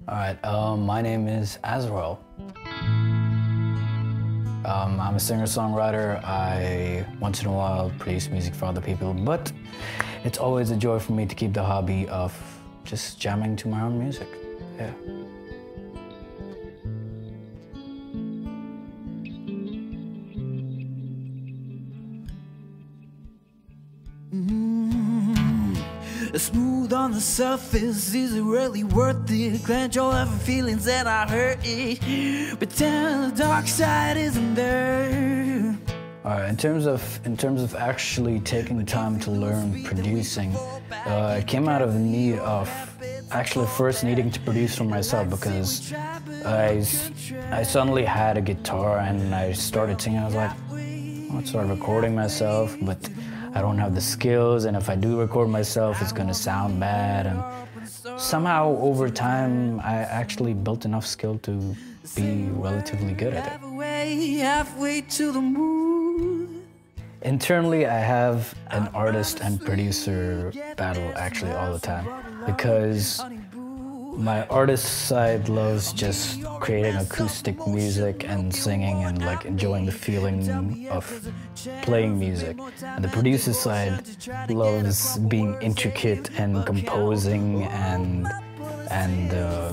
Alright, my name is Azarel. I'm a singer-songwriter. I, once in a while, produce music for other people, but it's always a joy for me to keep the hobby of just jamming to my own music. Yeah. Smooth on the surface, is it really worth it? Clench all of the feelings that I hurt it. Pretend the dark side isn't there. Alright, in terms of actually taking the time to learn producing, it came out of the need of actually first needing to produce for myself, because I suddenly had a guitar and I started singing. I was like, let's start recording myself, but I don't have the skills, and if I do record myself, it's gonna sound bad. And somehow over time, I actually built enough skill to be relatively good at it. Halfway to the moon. Internally, I have an artist and producer battle actually all the time, because my artist side loves just creating acoustic music and singing and like enjoying the feeling of playing music. And the producer side loves being intricate and composing and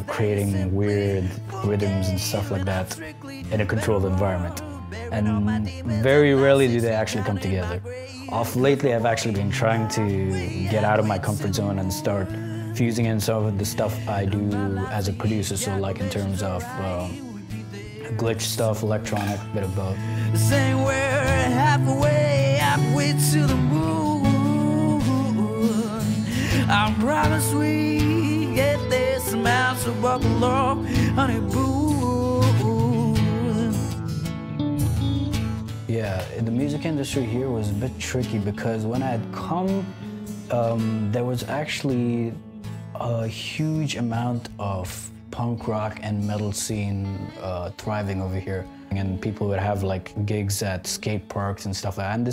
creating weird rhythms and stuff like that in a controlled environment. And very rarely do they actually come together. Off lately, I've actually been trying to get out of my comfort zone and start fusing in some of the stuff I do as a producer, so like in terms of glitch stuff, electronic, bit of both. Saying we're halfway to the moon. I promise we get there somehow, so buckle up, honey boo. Yeah, the music industry here was a bit tricky, because when I had come, there was actually a huge amount of punk rock and metal scene thriving over here, and people would have like gigs at skate parks and stuff like that. And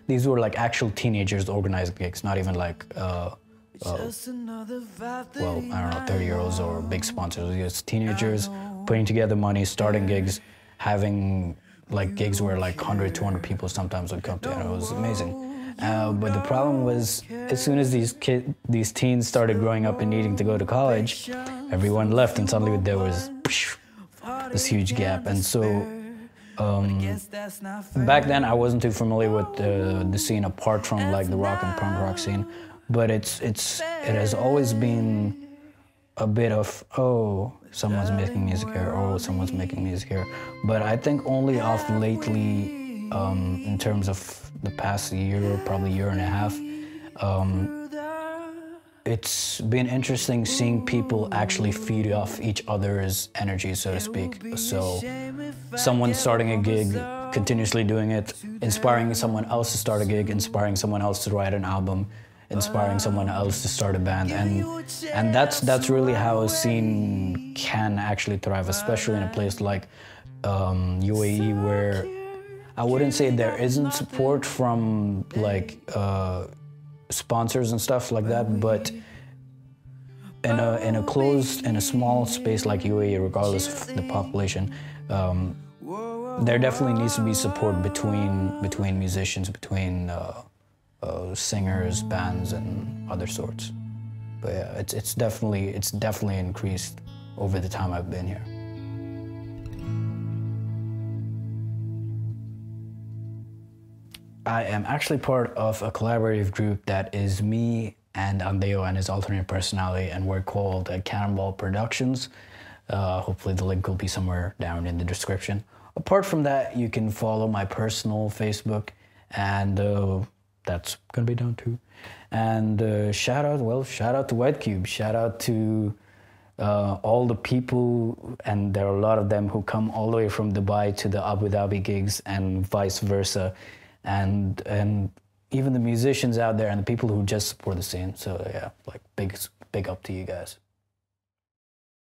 these were like actual teenagers organized gigs, not even like well, I don't know, 30-year-olds or big sponsors. It was teenagers putting together money, starting gigs, having like gigs where like 100, 200 people sometimes would come together. It was amazing. But the problem was, as soon as these teens started growing up and needing to go to college, everyone left, and suddenly there was this huge gap. And so back then I wasn't too familiar with the scene apart from like the rock and punk rock scene, but it has always been a bit of, oh, someone's making music here, oh, someone's making music here. But I think only off lately, in terms of the past year, probably year and a half, it's been interesting seeing people actually feed off each other's energy, so to speak. So someone starting a gig, continuously doing it, inspiring someone else to start a gig, inspiring someone else to write an album, inspiring someone else to start a band, and that's really how a scene can actually thrive, especially in a place like UAE, where I wouldn't say there isn't support from like sponsors and stuff like that, but in a small space like UAE, regardless of the population, there definitely needs to be support between musicians, between singers, bands, and other sorts. But yeah, it's definitely increased over the time I've been here. I am actually part of a collaborative group that is me and Andeo and his alternate personality, and we're called Cannonball Productions. Hopefully the link will be somewhere down in the description. Apart from that, you can follow my personal Facebook, and that's gonna be down too. And shout out to White Cube, shout out to all the people, and there are a lot of them who come all the way from Dubai to the Abu Dhabi gigs and vice versa. And even the musicians out there and the people who just support the scene. So yeah, like big up to you guys.